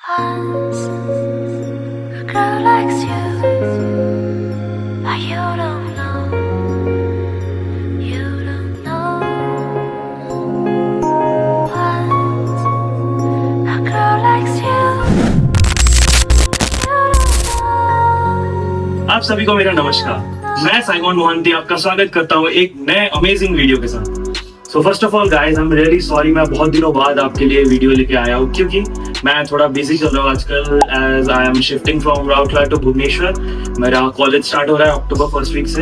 Once a girl likes you, but you don't know, you don't know. Once a girl likes you, you don't know. आप सभी को मेरा नमस्कार। मैं Simon Mohanty आपका स्वागत करता हूँ एक नए अमेजिंग वीडियो के साथ। So first of all guys, I am really sorry, मैं बहुत दिनों बाद आपके लिए वीडियो लेके आया हूँ क्योंकि मैं थोड़ा बिजी चल रहा हूँ आजकल as I am shifting from Rourkela to Bhubaneswar. मेरा कॉलेज स्टार्ट हो रहा है अक्टूबर फर्स्ट वीक से,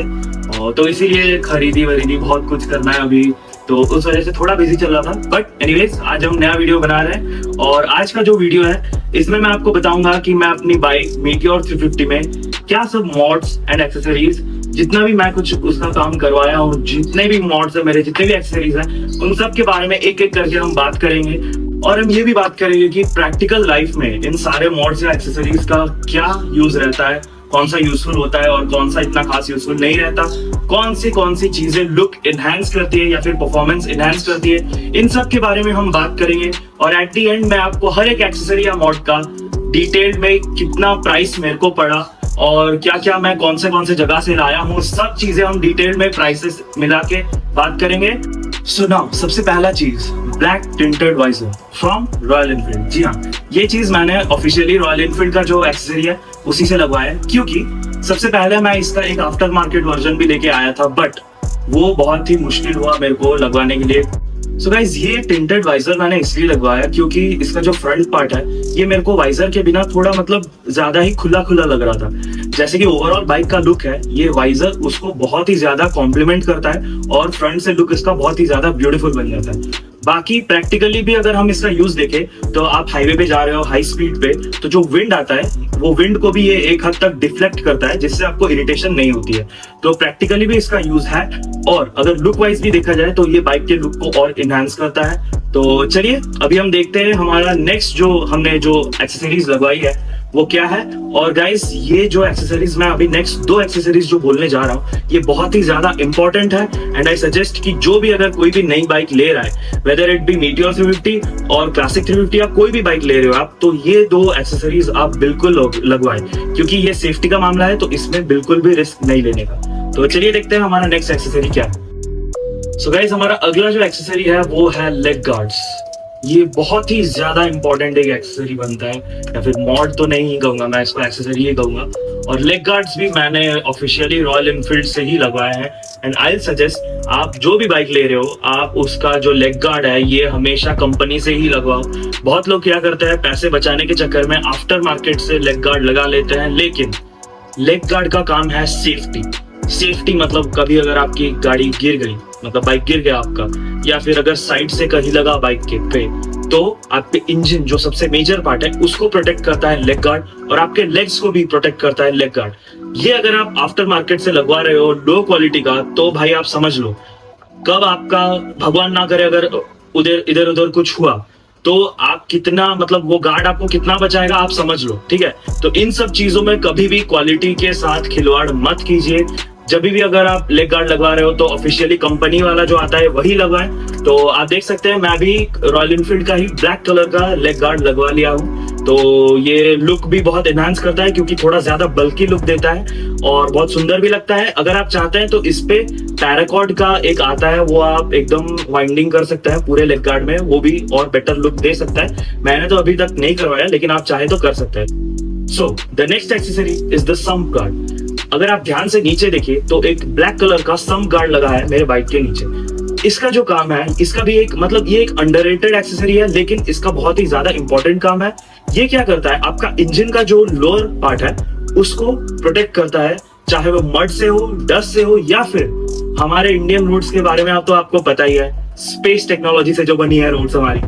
और तो इसीलिए खरीदी वरीदी बहुत कुछ करना है अभी, तो उस वजह से थोड़ा बिजी चल रहा था। बट एनीवेज, आज हम नया वीडियो बना रहे हैं और आज का जो वीडियो है इसमें मैं आपको बताऊंगा कि मैं अपनी बाइक मीटियोर 350 में क्या सब मॉड्स एंड एक्सेसरीज, जितना भी मैं कुछ उसका काम करवाया हूँ, जितने भी मॉड्स है मेरे, जितने भी एक्सेसरीज हैं, उन सब के बारे में एक एक करके हम बात करेंगे। और हम ये भी बात करेंगे कि प्रैक्टिकल लाइफ में इन सारे मॉड्स या एक्सेसरीज का क्या यूज रहता है, कौन सा यूजफुल होता है और कौन सा इतना खास यूजफुल नहीं रहता, कौन सी चीजें लुक इनहैंस करती है या फिर परफॉर्मेंस इनहैंस करती है, इन सब के बारे में हम बात करेंगे। और एट द एंड मैं आपको हर एक एक्सेसरी या मॉड का डिटेल में कितना प्राइस मेरे को पड़ा और क्या क्या मैं कौन से जगह से लाया हूँ, सब चीजें हम डिटेल में प्राइसेस मिला के बात करेंगे। सो नाउ सबसे पहला चीज, black tinted visor from Royal Enfield. जी हाँ, ये चीज मैंने ऑफिशियली रॉयल एनफील्ड का जो एक्सेसरी है उसी से लगवाया है, क्योंकि सबसे पहले मैं इसका एक आफ्टर मार्केट वर्जन भी लेके आया था, बट वो बहुत ही मुश्किल हुआ मेरे को लगवाने के लिए। सो गाइस, ये टिंटेड वाइजर मैंने इसलिए लगवाया क्योंकि इसका जो फ्रंट पार्ट है ये मेरे को वाइजर के बिना थोड़ा मतलब ज्यादा ही खुला खुला लग रहा था। जैसे कि ओवरऑल बाइक का लुक है, ये वाइजर उसको बहुत ही ज्यादा कॉम्प्लीमेंट करता है और फ्रंट से लुक इसका बहुत ही ज्यादा ब्यूटीफुल बन जाता है। बाकी प्रैक्टिकली भी अगर हम इसका यूज देखें तो आप हाईवे पे जा रहे हो हाई स्पीड पे, तो जो विंड आता है वो विंड को भी ये एक हद तक डिफ्लेक्ट करता है, जिससे आपको इरिटेशन नहीं होती है। तो प्रैक्टिकली भी इसका यूज है और अगर लुक वाइज भी देखा जाए तो ये बाइक के लुक को और इनहैंस करता है। तो चलिए अभी हम देखते हैं हमारा नेक्स्ट जो हमने जो एक्सेसरीज लगवाई है वो क्या है। और गाइस, ये जो एक्सेसरीज मैं अभी नेक्स्ट दो एक्सेसरीज जो बोलने जा रहा हूँ ये बहुत ही ज्यादा इंपॉर्टेंट है एंड आई सजेस्ट कि जो भी अगर कोई भी नई बाइक ले रहा है, वेदर इट बी मीटियोर 350 और क्लासिक 350 या कोई भी बाइक ले रहे हो आप, तो ये दो एक्सेसरीज आप बिल्कुल लगवाएं, क्योंकि ये सेफ्टी का मामला है, तो इसमें बिल्कुल भी रिस्क नहीं लेने का। तो चलिए देखते हैं हमारा नेक्स्ट एक्सेसरी क्या है। सो गाइस, हमारा अगला जो एक्सेसरी है वो है लेग गार्ड्स। ये बहुत ही ज्यादा इंपॉर्टेंट एक एक्सेसरी बनता है, या फिर मॉड तो नहीं कहूंगा मैं इसको, एक्सेसरी ही कहूंगा। और लेग गार्ड्स भी मैंने ऑफिशियली रॉयल एनफील्ड से ही लगवाया है एंड आई सजेस्ट आप जो भी बाइक ले रहे हो आप उसका जो लेग गार्ड है ये हमेशा कंपनी से ही लगवाओ। बहुत लोग क्या करते हैं, पैसे बचाने के चक्कर में आफ्टर मार्केट से लेग गार्ड लगा लेते हैं, लेकिन लेग गार्ड का काम है सेफ्टी मतलब कभी अगर आपकी गाड़ी गिर गई, मतलब बाइक गिर गया आपका, या फिर अगर साइड से कहीं लगा बाइक के पे, तो आपके इंजन जो सबसे मेजर पार्ट है उसको प्रोटेक्ट करता है लेग गार्ड और आपके लेग्स को भी प्रोटेक्ट करता है लेग गार्ड। ये अगर आप आफ्टर मार्केट से लगवा रहे हो लो क्वालिटी का, तो भाई आप समझ लो कब आपका भगवान ना करे अगर इधर उधर कुछ हुआ तो आप कितना मतलब वो गार्ड आपको कितना बचाएगा आप समझ लो, ठीक है। तो इन सब चीजों में कभी भी क्वालिटी के साथ खिलवाड़ मत कीजिए। जब भी अगर आप लेग गार्ड लगवा रहे हो तो ऑफिशियली कंपनी वाला जो आता है वही लगवाएं। तो आप देख सकते हैं मैं भी रॉयल एनफील्ड का ही ब्लैक कलर का लेग गार्ड लगवा लिया हूँ, तो ये लुक भी बहुत एनहांस करता है क्योंकि थोड़ा ज्यादा बल्कि लुक देता है और बहुत सुंदर भी लगता है। अगर आप चाहते हैं तो इस पे पैराकॉर्ड का एक आता है, वो आप एकदम वाइंडिंग कर सकते हैं पूरे लेग गार्ड में, वो भी और बेटर लुक दे सकता है। मैंने तो अभी तक नहीं करवाया, लेकिन आप चाहे तो कर सकते हैं। So the next accessory is the sump guard. अगर आप ध्यान से नीचे देखिए तो एक ब्लैक कलर का सम्प गार्ड लगा है मेरे बाइक के नीचे। इसका जो काम है, इसका भी एक मतलब ये एक अंडररेटेड एक्सेसरी है, लेकिन इसका बहुत ही ज्यादा इंपॉर्टेंट काम है। ये क्या करता है, आपका इंजन का जो लोअर पार्ट है उसको प्रोटेक्ट करता है, चाहे वो मड से हो, डस्ट से हो, या फिर हमारे इंडियन रोड्स के बारे में आप तो आपको पता ही है, स्पेस टेक्नोलॉजी से जो बनी है रोड्स हमारी,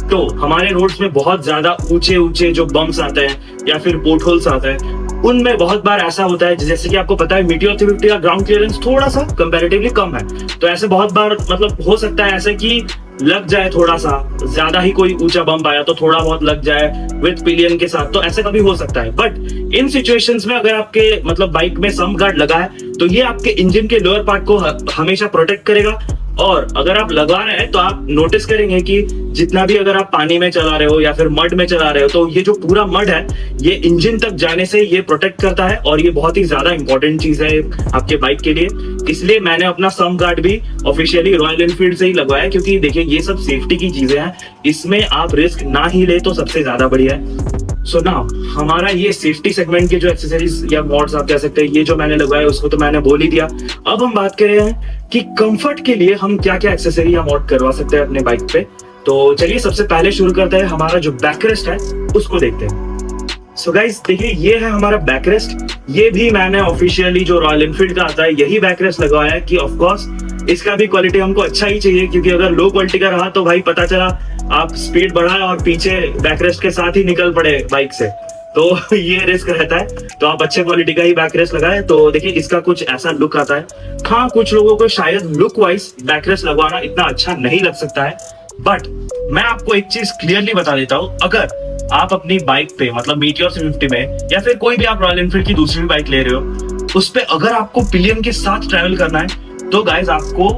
तो हमारे रोड्स में बहुत ज्यादा ऊंचे जो बम्प्स आते हैं या फिर पोर्ट होल्स आते हैं, उनमें बहुत बार ऐसा होता है, जैसे कि आपको पता है मीटियोर 350 का ग्राउंड क्लियरेंस थोड़ा सा कंपैरेटिवली कम है, तो ऐसे बहुत बार मतलब हो सकता है ऐसे कि लग जाए, थोड़ा सा ज्यादा ही कोई ऊंचा बम्प आया तो थोड़ा बहुत लग जाए विद पिलियन के साथ, तो ऐसे कभी हो सकता है। बट इन सिचुएशंस में अगर आपके मतलब बाइक में सम्प गार्ड लगा है तो ये आपके इंजन के लोअर पार्ट को हमेशा प्रोटेक्ट करेगा और अगर आप लगा रहे हैं तो आप नोटिस करेंगे कि जितना भी अगर आप पानी में चला रहे हो या फिर मड में चला रहे हो तो ये जो पूरा मड है ये इंजन तक जाने से ये प्रोटेक्ट करता है और ये बहुत ही ज्यादा इंपॉर्टेंट चीज है आपके बाइक के लिए। इसलिए मैंने अपना सम गार्ड भी ऑफिशियली रॉयल एनफील्ड से ही लगवाया, क्योंकि देखिए ये सब सेफ्टी की चीजें हैं, इसमें आप रिस्क ना ही ले तो सबसे ज्यादा बढ़िया है। सो नाउ हमारा ये सेफ्टी सेगमेंट के जो एक्सेसरीज या मॉड्स आप कह सकते हैं ये जो मैंने लगवाया उसको तो मैंने बोल ही दिया। अब हम बात कर रहे हैं कि कंफर्ट के लिए हम क्या क्या एक्सेसरी या मॉड करवा सकते हैं अपने बाइक पे। तो चलिए सबसे पहले शुरू करते हैं, हमारा जो बैकरेस्ट है उसको देखते हैं। सो गाइस देखिए ये है हमारा बैकरेस्ट। ये भी मैंने ऑफिशियली जो रॉयल एनफील्ड का आता है यही बैकरेस्ट लगवाया है कि ऑफ कोर्स इसका भी क्वालिटी हमको अच्छा ही चाहिए, क्योंकि अगर लो क्वालिटी का रहा तो भाई पता चला आप स्पीड बढ़ाए और पीछे बैकरेस्ट के साथ ही निकल पड़े बाइक से, तो ये रिस्क रहता है। तो आप अच्छे क्वालिटी का ही बैकरेस्ट लगाए। तो देखिए इसका कुछ ऐसा लुक आता है। हाँ कुछ लोगों को शायद लुक वाइज बैकरेस्ट लगवाना इतना अच्छा नहीं लग सकता है, बट मैं आपको एक चीज क्लियरली बता देता हूँ, अगर आप अपनी बाइक पे मतलब मीटियोर 350 में या फिर कोई भी आप रॉयल एनफील्ड की दूसरी बाइक ले रहे हो उस पे अगर आपको पिलियन के साथ ट्रैवल करना है तो गाइज आपको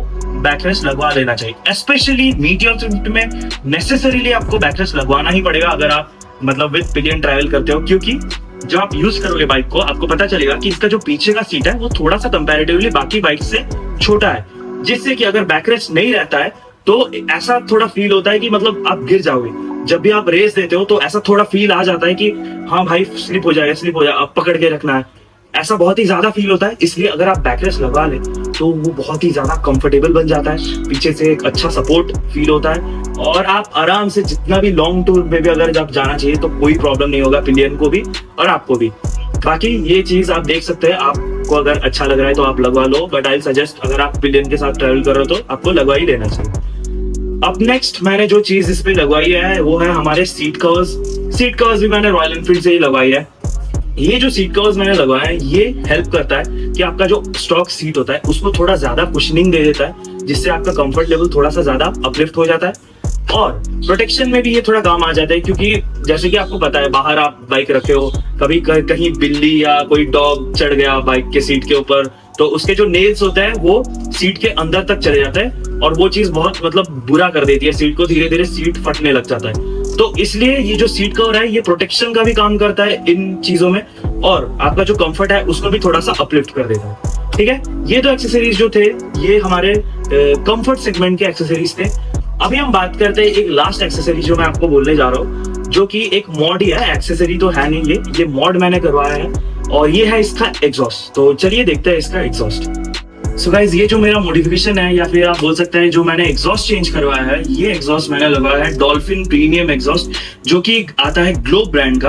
बैकरेस्ट लगवा लेना चाहिए। स्पेशली मीटियोर 350 में नेसेसरीली आपको बैकरेस्ट लगवाना ही पड़ेगा अगर आप मतलब विद पिलियन ट्रैवल करते हो, क्योंकि जब आप यूज करोगे बाइक को आपको पता चलेगा कि इसका जो पीछे का सीट है वो थोड़ा सा कंपैरेटिवली बाकी बाइक से छोटा है, जिससे कि अगर बैकरेस्ट नहीं रहता है तो ऐसा थोड़ा फील होता है कि मतलब आप गिर जाओगे। जब भी आप रेस देते हो तो ऐसा थोड़ा फील आ जाता है कि हाँ भाई स्लिप हो जाएगा, अब पकड़ के रखना है, ऐसा बहुत ही ज्यादा फील होता है। इसलिए अगर आप बैकरेस्ट लगा ले तो वो बहुत ही ज्यादा कंफर्टेबल बन जाता है, पीछे से एक अच्छा सपोर्ट फील होता है और आप आराम से जितना भी लॉन्ग टूर में भी अगर आप जाना चाहिए तो कोई प्रॉब्लम नहीं होगा पिलियन को भी और आपको भी। बाकी ये चीज आप देख सकते हैं, आपको अगर अच्छा लग रहा है तो आप लगवा लो, बट आई सजेस्ट अगर आप पिलियन के साथ ट्रेवल कर रहे हो तो आपको लगवा ही लेना चाहिए। अब नेक्स्ट मैंने जो चीज इस पे लगवाई है वो है हमारे सीट कवर्स। सीट कवर्स भी मैंने रॉयल एनफील्ड से ही लगवाई है। ये जो सीट कवर्स मैंने लगवाया है ये हेल्प करता है कि आपका जो स्टॉक सीट होता है उसको थोड़ा ज्यादा कुशनिंग दे देता है, जिससे आपका कंफर्ट लेवल थोड़ा सा ज्यादा अपलिफ्ट हो जाता है और प्रोटेक्शन में भी ये थोड़ा काम आ जाता है, क्योंकि जैसे कि आपको पता है बाहर आप बाइक रखे हो, कभी कहीं बिल्ली या कोई डॉग चढ़ गया बाइक के सीट के ऊपर तो उसके जो नेल्स होते हैं वो सीट के अंदर तक चले जाते हैं और वो चीज बहुत मतलब बुरा कर देती है सीट को, धीरे धीरे सीट फटने लग जाता है। तो इसलिए ये जो सीट कवर है ये प्रोटेक्शन का भी काम करता है इन चीजों में और आपका जो कंफर्ट है उसको भी थोड़ा सा अपलिफ्ट कर देता है। ठीक है, ये तो एक्सेसरीज जो थे ये हमारे कंफर्ट सेगमेंट के एक्सेसरीज थे। अभी हम बात करते हैं एक लास्ट एक्सेसरी जो मैं आपको बोलने जा रहा हूँ, जो कि एक मॉड ही है, एक्सेसरी तो है नहीं, ये मॉड मैंने करवाया है और ये है इसका एग्जॉस्ट। तो चलिए देखते हैं इसका एग्जॉस्ट। सो गाइस ये जो मेरा मॉडिफिकेशन है या फिर आप बोल सकते हैं जो मैंने एग्जॉस्ट चेंज करवाया है, ये एग्जॉस्ट मैंने लगाया है डॉल्फिन प्रीमियम एग्जॉस्ट, जो कि आता है ग्लोब ब्रांड का।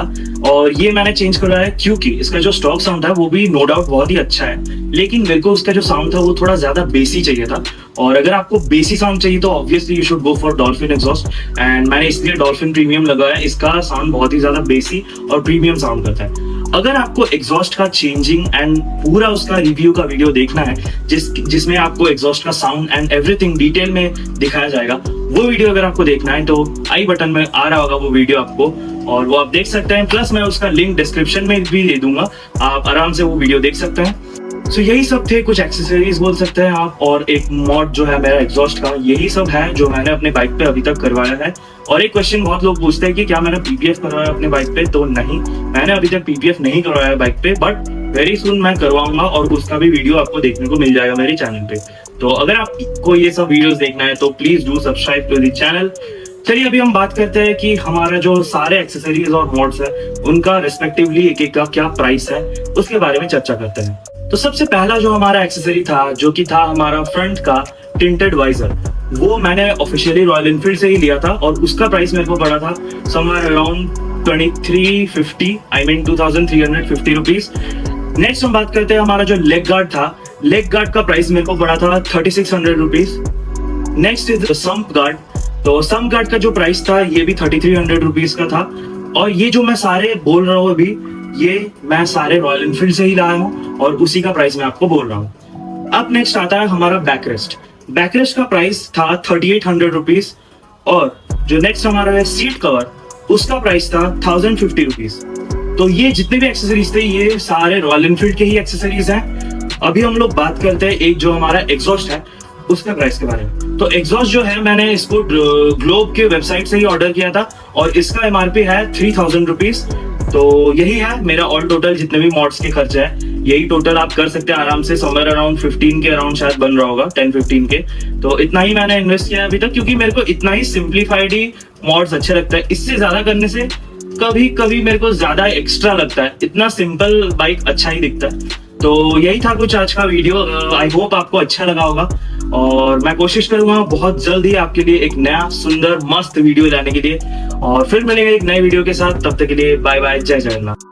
और ये मैंने चेंज करवाया है क्योंकि इसका जो स्टॉक साउंड है वो भी नो डाउट बहुत ही अच्छा है, लेकिन मेरे को उसका जो साउंड था वो थोड़ा ज्यादा बेसी चाहिए था। और अगर आपको बेसी साउंड चाहिए तो obviously you should go for dolphin exhaust, and मैंने इसलिए डॉल्फिन प्रीमियम लगाया। इसका साउंड बहुत ही ज्यादा बेसी और प्रीमियम साउंड करता है। अगर आपको एग्जॉस्ट का चेंजिंग एंड पूरा उसका रिव्यू का वीडियो देखना है जिसमें आपको एग्जॉस्ट का साउंड एंड एवरीथिंग डिटेल में दिखाया जाएगा, वो वीडियो अगर आपको देखना है तो आई बटन में आ रहा होगा वो वीडियो आपको, और वो आप देख सकते हैं। प्लस मैं उसका लिंक डिस्क्रिप्शन में भी दे दूंगा, आप आराम से वो वीडियो देख सकते हैं। सो यही सब थे कुछ एक्सेसरीज बोल सकते हैं आप, और एक मॉड जो है मेरा एग्जॉस्ट का, यही सब है जो मैंने अपने बाइक पे अभी तक करवाया है। और एक क्वेश्चन बहुत लोग पूछते हैं कि क्या मैंने पीपीएफ करवाया अपने बाइक पे, तो नहीं, मैंने अभी तक पीपीएफ नहीं करवाया बाइक पे, बट वेरी सुन मैं करवाऊंगा और उसका भी वीडियो आपको देखने को मिल जाएगा मेरे चैनल पे। तो अगर आपको ये सब वीडियोस देखना है तो please do subscribe to the channel. चलिए अभी हम बात करते हैं कि हमारा जो सारे एक्सेसरीज और मॉड्स है उनका रिस्पेक्टिवली एक एक का क्या प्राइस है, उसके बारे में चर्चा करते हैं। तो सबसे पहला जो हमारा एक्सेसरी था जो कि था हमारा फ्रंट का टिंटेड वाइजर, वो मैंने ऑफिशियली रॉयल एनफील्ड से ही लिया था और उसका प्राइस मेरे को पड़ा था somewhere around 2350, I mean 2350 rupees. Next हम बात करते हैं हमारा जो लेग गार्ड था, लेग गार्ड का प्राइस मेरे को पड़ा था 3600 rupees. Next is sump guard, तो सम्प गार्ड का जो प्राइस था ये भी 3300 रुपीज का था। और ये जो मैं सारे बोल रहा हूँ अभी, ये मैं सारे रॉयल एनफील्ड से ही लाया हूँ और उसी का प्राइस मैं आपको बोल रहा हूँ। अब नेक्स्ट आता है हमारा बैकरेस्ट। बैकरेस्ट का प्राइस था 3800 रुपीज, और जो नेक्स्ट हमारा है सीट कवर, उसका प्राइस था 1050 रुपीज। तो ये जितने भी एक्सेसरीज थे ये सारे रॉयल एनफील्ड के ही एक्सेसरीज हैं। अभी हम लोग बात करते हैं एक जो हमारा एग्जॉस्ट है उसका प्राइस के बारे में। तो एग्जॉस्ट जो है मैंने इसको ग्लोब के वेबसाइट से ही ऑर्डर किया था और इसका MRP है 3000 रुपीज। तो यही है मेरा ऑल टोटल जितने भी मॉड्स के खर्चे हैं, यही टोटल आप कर सकते हैं आराम से, समवेयर अराउंड 15 के अराउंड शायद बन रहा होगा, 10-15 के। तो इतना ही मैंने इन्वेस्ट किया है अभी तक, क्योंकि मेरे को इतना ही सिंप्लीफाइड ही मॉड्स अच्छे लगता है। इससे ज्यादा करने से कभी कभी मेरे को ज्यादा एक्स्ट्रा लगता है, इतना सिंपल बाइक अच्छा ही दिखता है। तो यही था कुछ आज का वीडियो। आई होप आपको अच्छा लगा होगा और मैं कोशिश करूंगा बहुत जल्द ही आपके लिए एक नया सुंदर मस्त वीडियो लाने के लिए। और फिर मिलेंगे एक नए वीडियो के साथ, तब तक के लिए बाय बाय, जय जगन्नाथ।